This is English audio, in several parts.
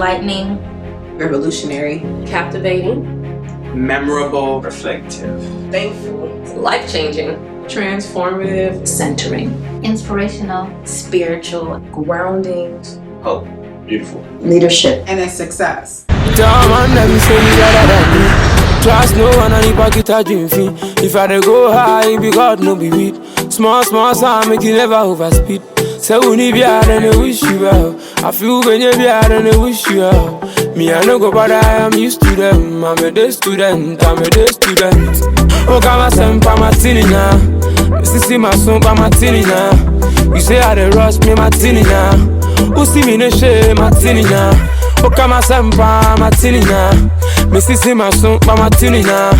enlightening, revolutionary, captivating, memorable, reflective, thankful, life-changing, transformative, centering, inspirational, spiritual, grounding, hope, beautiful, leadership, and a success. Trust no one and if I get a dream fee. If I dey go high, be God no be weed. Small sound make you never overspeed. Say we need be hard and they wish you well. I feel when you be hard and they wish you well. Me I no go bother, I am used to them. I'm a day student. Oh come on, sempa martini now. Sissy my son pa martini now. You say I dey rush me martini now. Who see me no shame martini now. Oh come on, sempa martini now. Me sissy my son pa martini now.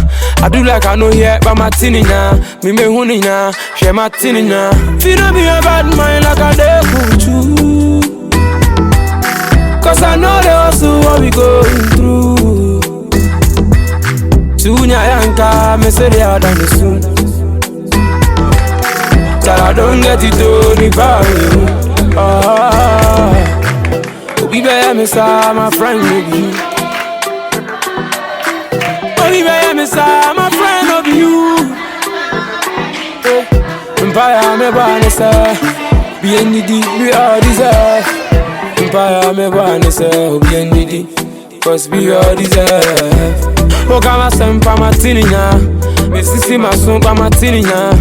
I do like I know here pa martini now. Me huni now, share martini now. Feel no be a bad mind like I dey kuchu. Cause I know they also what we going through. Soon yanka, me say they are done soon. Till I don't get it to the value. We bear me sir, my friend will be you. We bear me sir, my friend will be you. Empire me born sir, be in the deep, we all deserve. Empire me born sir, be in the deep, cause we all deserve. Oh come on, sempa martini now. Me sissy my son pa martini now.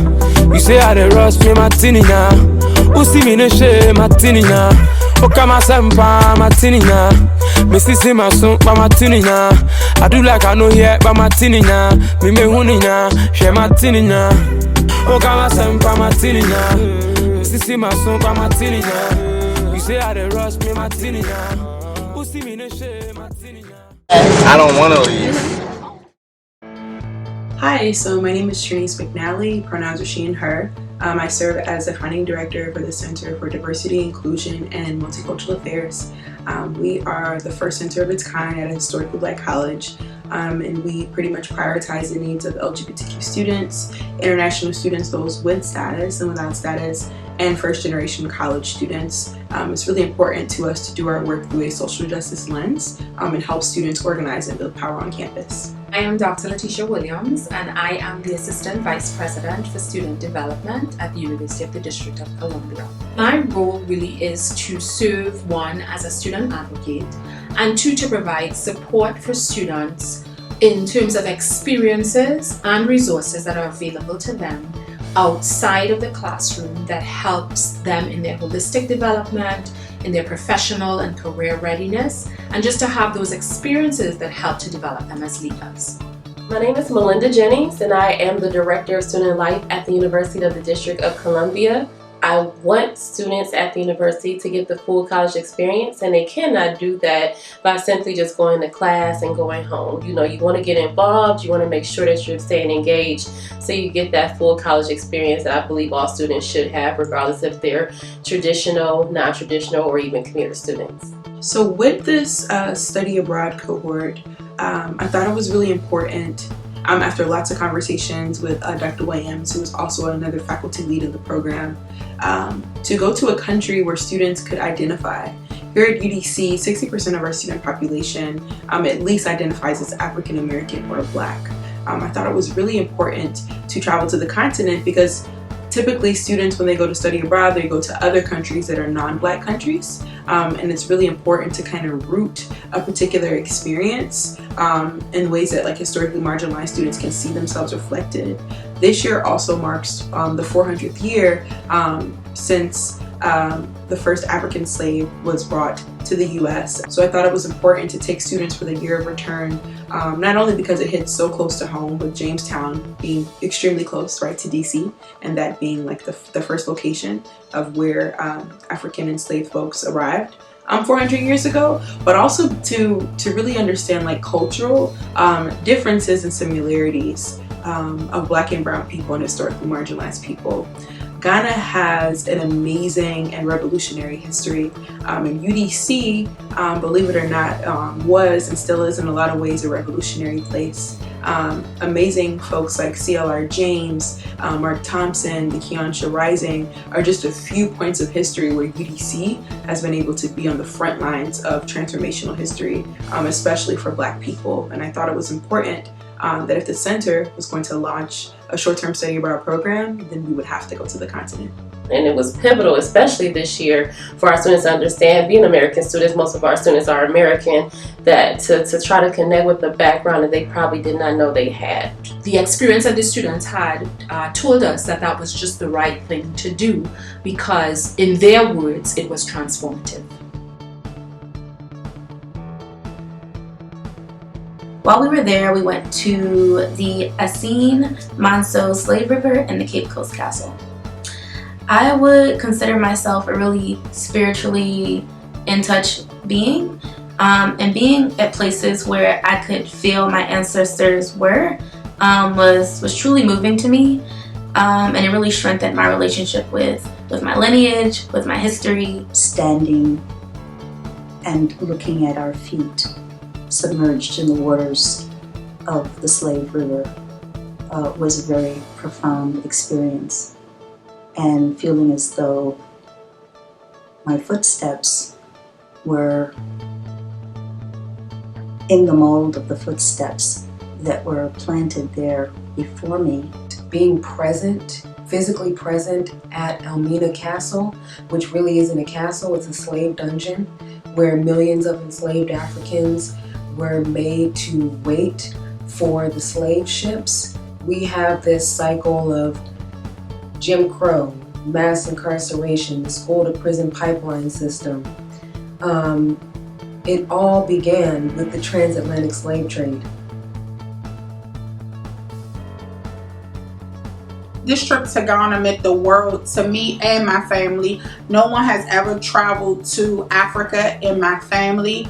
You say I dey rush me martini now. Who see me no shame martini now. Oh come on, sempa martini now. Me sissy my son pa martini now. I do like I know here pa martini now. Me huni now, share martini now. Oh come on, sempa martini now. Me sissy my son pa martini now. You say I dey rush me martini now. Who see me no shame martini now. I don't want to leave. Hi, so my name is Ssaetpghana, pronouns are she and her. I serve as the founding director for the Center for Diversity, Inclusion, and Multicultural Affairs. We are the first center of its kind at a historically Black college, and we pretty much prioritize the needs of LGBTQ students, international students, those with status and without status, and first-generation college students. It's really important to us to do our work through a social justice lens and help students organize and build power on campus. I am Dr. Letitia Williams, and I am the Assistant Vice President for Student Development at the University of the District of Columbia. My role really is to serve, one, as a student advocate, and two, to provide support for students in terms of experiences and resources that are available to them outside of the classroom that helps them in their holistic development, in their professional and career readiness, and just to have those experiences that help to develop them as leaders. My name is Melinda Jennings, and I am the Director of Student Life at the University of the District of Columbia. I want students at the university to get the full college experience, and they cannot do that by simply just going to class and going home. You know, you want to get involved, you want to make sure that you're staying engaged so you get that full college experience that I believe all students should have, regardless if they're traditional, non-traditional, or even commuter students. So with this study abroad cohort, I thought it was really important, after lots of conversations with Dr. Williams, who is also another faculty lead in the program, to go to a country where students could identify. Here at UDC, 60% of our student population at least identifies as African American or Black. I thought it was really important to travel to the continent because typically students, when they go to study abroad, they go to other countries that are non-Black countries, and it's really important to kind of root a particular experience in ways that like historically marginalized students can see themselves reflected. This year also marks the 400th year since the first African slave was brought to the US. So I thought it was important to take students for the year of return, not only because it hits so close to home, with Jamestown being extremely close, right, to DC, and that being like the first location of where African enslaved folks arrived 400 years ago, but also to really understand like cultural differences and similarities of Black and brown people and historically marginalized people. Ghana has an amazing and revolutionary history, and UDC, believe it or not, was and still is in a lot of ways a revolutionary place. Amazing folks like CLR James, Mark Thompson, the Keonsha Rising are just a few points of history where UDC has been able to be on the front lines of transformational history, especially for Black people. And I thought it was important that if the center was going to launch a short-term study abroad program, then we would have to go to the continent. And it was pivotal, especially this year, for our students to understand, being American students, most of our students are American, that to try to connect with the background that they probably did not know they had. The experience that the students had told us that that was just the right thing to do because, in their words, it was transformative. While we were there, we went to the Assin Manso Slave River and the Cape Coast Castle. I would consider myself a really spiritually in touch being, and being at places where I could feel my ancestors were was truly moving to me, and it really strengthened my relationship with my lineage, with my history. Standing and looking at our feet submerged in the waters of the Slave River was a very profound experience, and feeling as though my footsteps were in the mold of the footsteps that were planted there before me. Being present, physically present at Elmina Castle, which really isn't a castle, it's a slave dungeon where millions of enslaved Africans were made to wait for the slave ships. We have this cycle of Jim Crow, mass incarceration, the school to prison pipeline system. It all began with the transatlantic slave trade. This trip to Ghana meant the world to me and my family. No one has ever traveled to Africa in my family.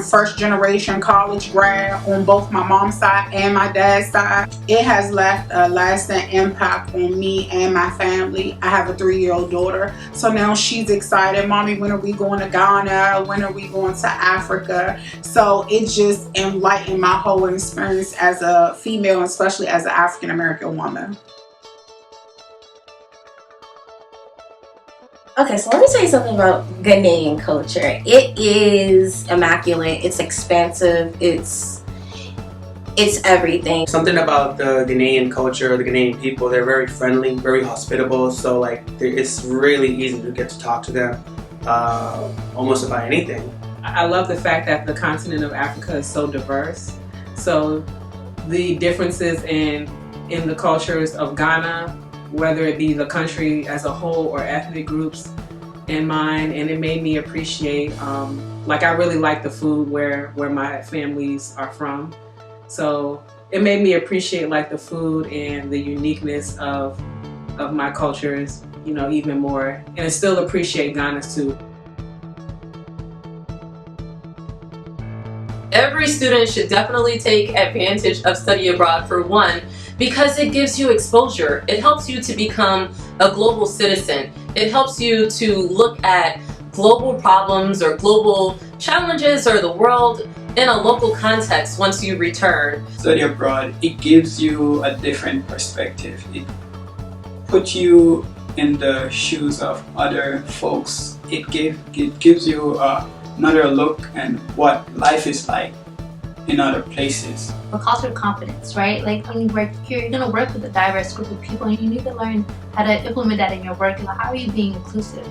First generation college grad on both my mom's side and my dad's side. It has left a lasting impact on me and my family. I have a 3-year-old daughter, so now she's excited. Mommy, when are we going to Ghana? When are we going to Africa? So it just enlightened my whole experience as a female, especially as an African American woman. Okay, so let me tell you something about Ghanaian culture. It is immaculate, it's expansive, it's everything. Something about the Ghanaian culture, the Ghanaian people, they're very friendly, very hospitable, so like it's really easy to get to talk to them almost about anything. I love the fact that the continent of Africa is so diverse. So the differences in the cultures of Ghana, whether it be the country as a whole or ethnic groups in mind, and it made me appreciate, like I really like the food where my families are from. So it made me appreciate like the food and the uniqueness of my cultures, you know, even more, and still appreciate Ghana's too. Every student should definitely take advantage of study abroad, for one, because it gives you exposure. It helps you to become a global citizen. It helps you to look at global problems or global challenges or the world in a local context once you return. Study abroad, it gives you a different perspective. It puts you in the shoes of other folks. It gives you another look at what life is like in other places. A culture of confidence, right? Like when you work here, you're gonna work with a diverse group of people and you need to learn how to implement that in your work. And how are you being inclusive?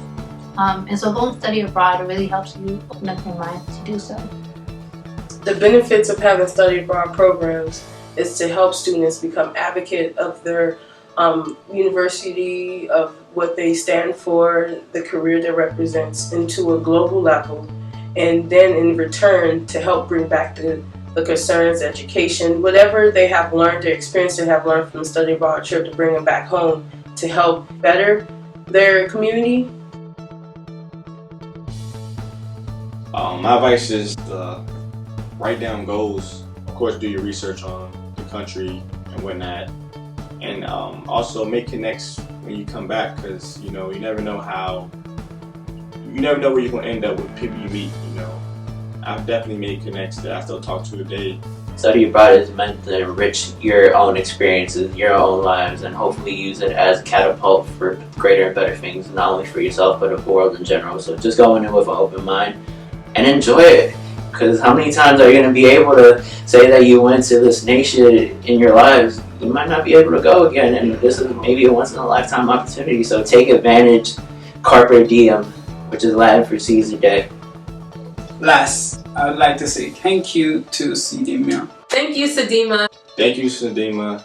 And so going to study abroad really helps you open up your mind to do so. The benefits of having study abroad programs is to help students become advocate of their university, of what they stand for, the career that represents, into a global level, and then in return to help bring back the concerns, education, whatever they have learned, their experience they have learned from the study abroad trip, to bring them back home to help better their community. My advice is write down goals. Of course, do your research on the country and whatnot, and also make connects when you come back, because you know you never know where you're gonna end up with people you meet. You know, I've definitely made connections that I still talk to today. Study abroad is meant to enrich your own experiences, your own lives, and hopefully use it as a catapult for greater and better things, not only for yourself but the world in general. So just go in with an open mind and enjoy it. Because how many times are you going to be able to say that you went to this nation in your lives? You might not be able to go again, and this is maybe a once-in-a-lifetime opportunity. So take advantage, carpe diem, which is Latin for seize the day. Last, I would like to say thank you to Sedima. Thank you, Sedima. Thank you, Ssaetpghana.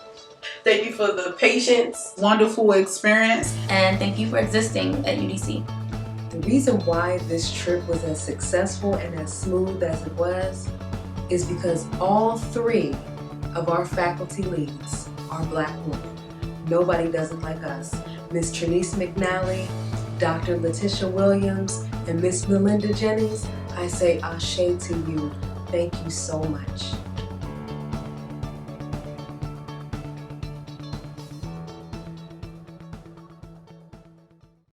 Thank you for the patience. Wonderful experience. And thank you for existing at UDC. The reason why this trip was as successful and as smooth as it was is because all 3 of our faculty leads are Black women. Nobody does it like us. Miss Trinice McNally, Dr. Letitia Williams, and Miss Melinda Jennings, I say ashe to you. Thank you so much.